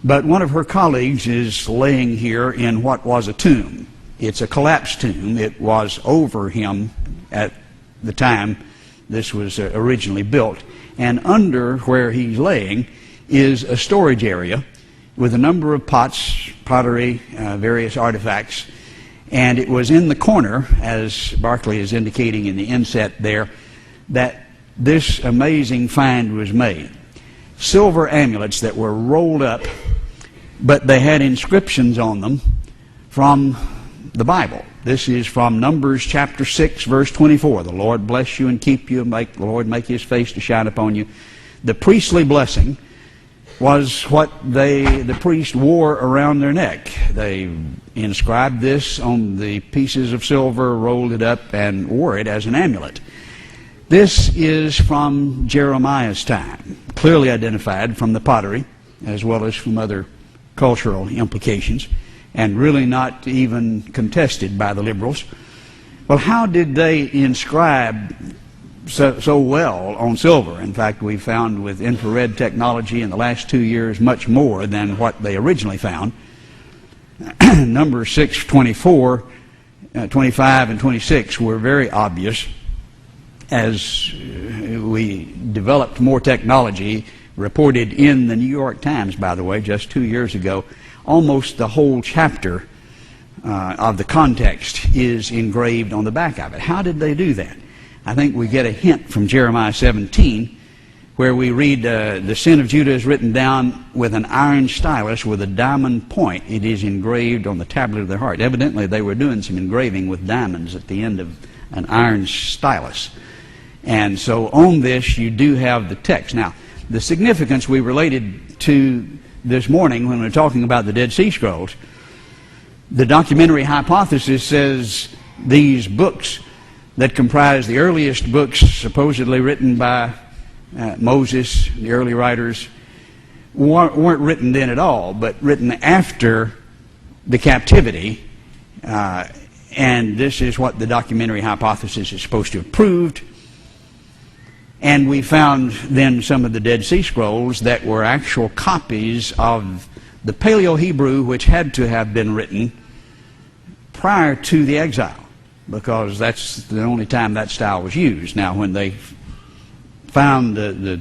But one of her colleagues is laying here in what was a tomb. It's a collapsed tomb. It was over him at the time this was originally built. And under where he's laying is a storage area with a number of pots, pottery, various artifacts. And it was in the corner, as Barclay is indicating in the inset there, that this amazing find was made. Silver amulets that were rolled up, but they had inscriptions on them from the Bible. This is from Numbers chapter 6, verse 24. The Lord bless you and keep you, and make the Lord make his face to shine upon you. The priestly blessing was what the priest wore around their neck. They inscribed this on the pieces of silver, rolled it up, and wore it as an amulet. This is from Jeremiah's time, clearly identified from the pottery as well as from other cultural implications, and really not even contested by the liberals. Well, how did they inscribe so well on silver? In fact, we found with infrared technology in the last 2 years much more than what they originally found. Numbers 6, 24, 25, and 26 were very obvious. As we developed more technology, reported in the New York Times, by the way, just 2 years ago, almost the whole chapter of the context is engraved on the back of it. How did they do that? I think we get a hint from Jeremiah 17, where we read, the sin of Judah is written down with an iron stylus with a diamond point. It is engraved on the tablet of their heart. Evidently, they were doing some engraving with diamonds at the end of an iron stylus. And so on this, you do have the text. Now, the significance we related to this morning when we're talking about the Dead Sea Scrolls, the documentary hypothesis says these books that comprise the earliest books supposedly written by Moses, the early writers, weren't written then at all, but written after the captivity. And this is what the documentary hypothesis is supposed to have proved. And we found then some of the Dead Sea Scrolls that were actual copies of the Paleo-Hebrew, which had to have been written prior to the exile, because that's the only time that style was used. Now, when they found the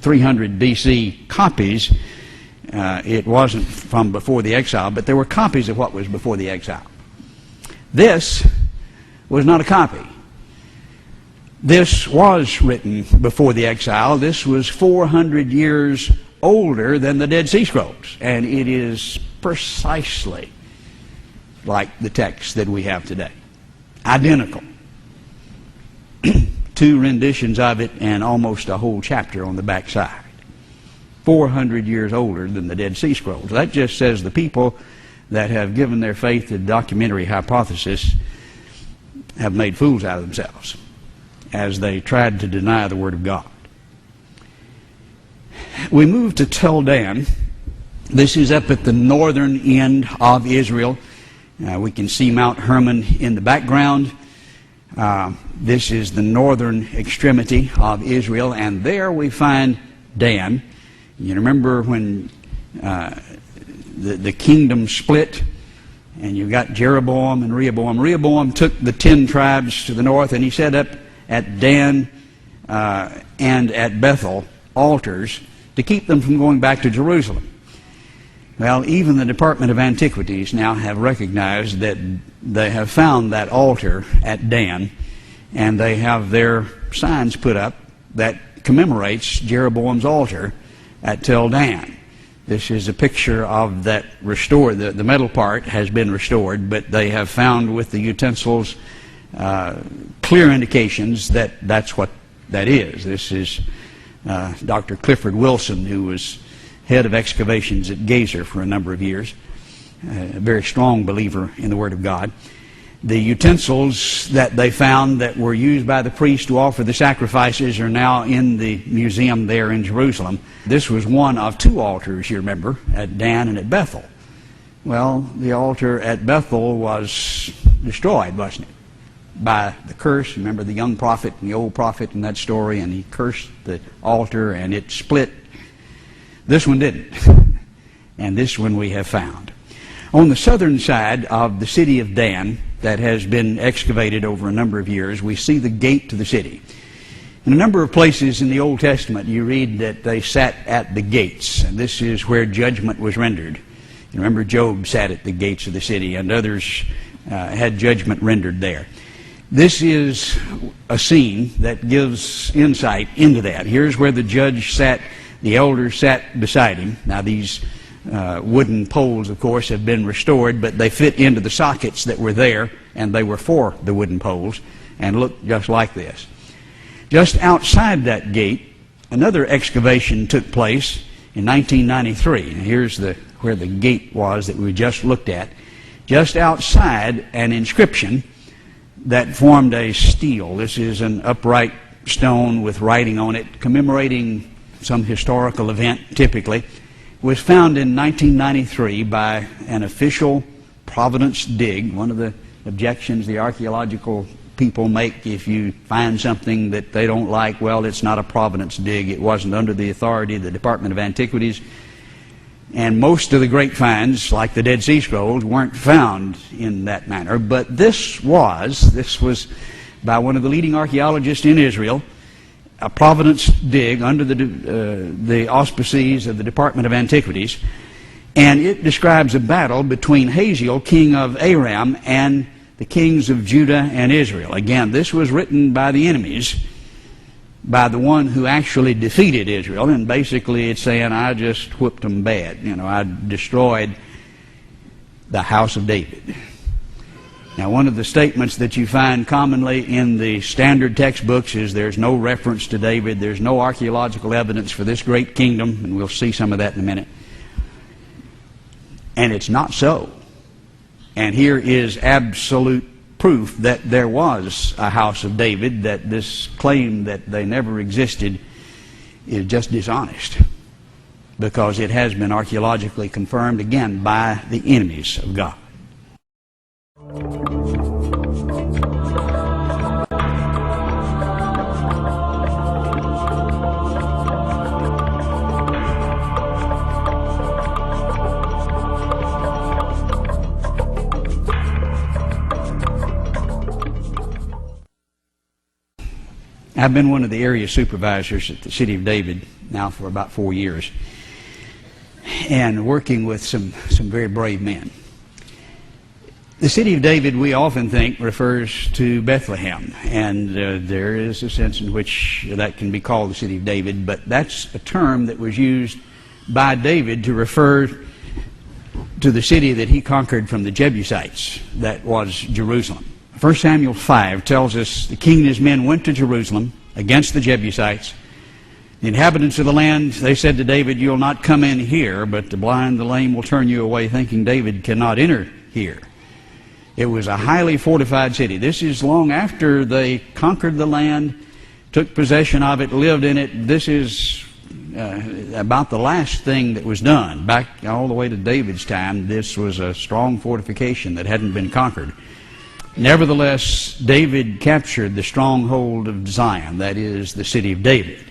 300 BC copies, it wasn't from before the exile, but there were copies of what was before the exile. This was not a copy. This was written before the exile. This was 400 years older than the Dead Sea Scrolls, and it is precisely like the text that we have today. Identical. 2 renditions of it and almost a whole chapter on the back side. 400 years older than the Dead Sea Scrolls. That just says the people that have given their faith to the documentary hypothesis have made fools out of themselves as they tried to deny the Word of God. We move to Tel Dan. This is up at the northern end of Israel. We can see Mount Hermon in the background. This is the northern extremity of Israel, and there we find Dan. You remember when the kingdom split, and you've got Jeroboam and Rehoboam. Rehoboam took the 10 tribes to the north, and he set up at Dan and at Bethel altars to keep them from going back to Jerusalem. Well, even the Department of Antiquities now have recognized that they have found that altar at Dan, and they have their signs put up that commemorates Jeroboam's altar at Tel Dan. This is a picture of that restored. The metal part has been restored, but they have found with the utensils clear indications that that's what that is. This is Dr. Clifford Wilson, who was head of excavations at Gazer for a number of years, a very strong believer in the Word of God. The utensils that they found that were used by the priests to offer the sacrifices are now in the museum there in Jerusalem. This was one of 2 altars, you remember, at Dan and at Bethel. Well, the altar at Bethel was destroyed, wasn't it? By the curse. Remember the young prophet and the old prophet in that story, and he cursed the altar and it split. This one didn't. and this one we have found. On the southern side of the city of Dan that has been excavated over a number of years, we see the gate to the city. In a number of places in the Old Testament, you read that they sat at the gates, and this is where judgment was rendered. You remember Job sat at the gates of the city, and others had judgment rendered there. This is a scene that gives insight into that. Here's where the judge sat, the elders sat beside him. Now these wooden poles, of course, have been restored, but they fit into the sockets that were there, and they were for the wooden poles, and look just like this. Just outside that gate, another excavation took place in 1993. And here's where the gate was that we just looked at. Just outside, an inscription that formed a stele. This is an upright stone with writing on it commemorating some historical event, typically. Was found in 1993 by an official Providence dig. One of the objections the archaeological people make if you find something that they don't like, well, it's not a Providence dig. It wasn't under the authority of the Department of Antiquities. And most of the great finds, like the Dead Sea Scrolls, weren't found in that manner. But this was by one of the leading archaeologists in Israel, a Providence dig under the auspices of the Department of Antiquities. And it describes a battle between Hazael, king of Aram, and the kings of Judah and Israel. Again, this was written by the enemies, by the one who actually defeated Israel, and basically it's saying, I just whooped them bad. You know, I destroyed the house of David. Now, one of the statements that you find commonly in the standard textbooks is there's no reference to David, there's no archaeological evidence for this great kingdom, and we'll see some of that in a minute. And it's not so. And here is absolute proof that there was a house of David, that this claim that they never existed is just dishonest, because it has been archaeologically confirmed, again, by the enemies of God. I've been one of the area supervisors at the City of David now for about 4 years, and working with some very brave men. The City of David, we often think, refers to Bethlehem, and there is a sense in which that can be called the City of David, but that's a term that was used by David to refer to the city that he conquered from the Jebusites, that was Jerusalem. 1 Samuel 5 tells us the king and his men went to Jerusalem against the Jebusites. The inhabitants of the land, they said to David, you'll not come in here, but the blind, the lame will turn you away, thinking David cannot enter here. It was a highly fortified city. This is long after they conquered the land, took possession of it, lived in it. This is about the last thing that was done. Back all the way to David's time, this was a strong fortification that hadn't been conquered. Nevertheless, David captured the stronghold of Zion, that is, the city of David.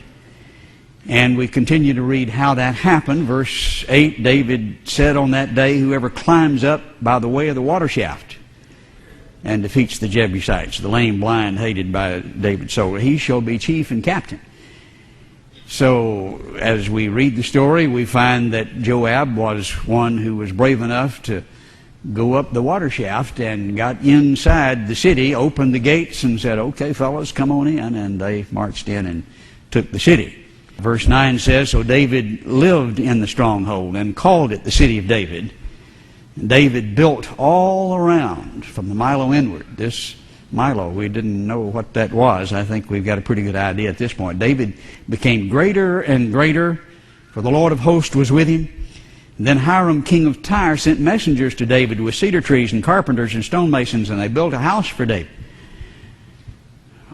And we continue to read how that happened. Verse 8, David said on that day, whoever climbs up by the way of the water shaft and defeats the Jebusites, the lame, blind, hated by David, so he shall be chief and captain. So as we read the story, we find that Joab was one who was brave enough to go up the water shaft and got inside the city, opened the gates and said, okay, fellas, come on in. And they marched in and took the city. Verse 9 says, so David lived in the stronghold and called it the city of David. And David built all around from the Milo inward. This Milo, we didn't know what that was. I think we've got a pretty good idea at this point. David became greater and greater, for the Lord of hosts was with him. And then Hiram, king of Tyre, sent messengers to David with cedar trees and carpenters and stonemasons, and they built a house for David.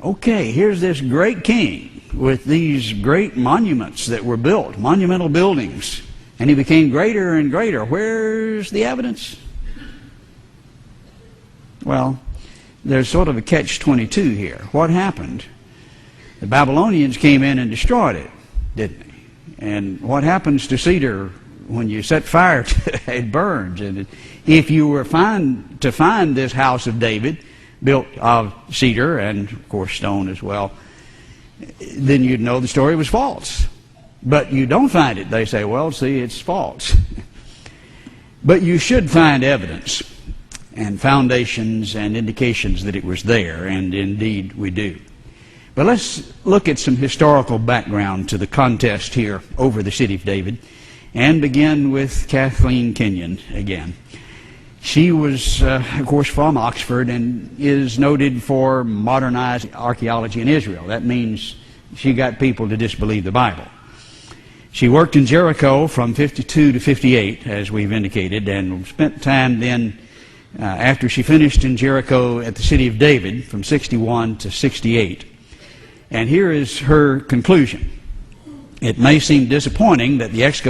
Okay, here's this great king with these great monuments that were built, monumental buildings, and he became greater and greater. Where's the evidence? Well, there's sort of a catch-22 here. What happened? The Babylonians came in and destroyed it, didn't they? And what happens to cedar when you set fire to it, it burns. And if you were to find this house of David, built of cedar and, of course, stone as well, then you'd know the story was false. But you don't find it. They say, well, see, it's false. But you should find evidence and foundations and indications that it was there, and indeed we do. But let's look at some historical background to the contest here over the city of David, and begin with Kathleen Kenyon again. She was, of course, from Oxford and is noted for modernized archaeology in Israel. That means she got people to disbelieve the Bible. She worked in Jericho from 52 to 58, as we've indicated, and spent time then, after she finished in Jericho, at the city of David from 61 to 68. And here is her conclusion. It may seem disappointing that the excavation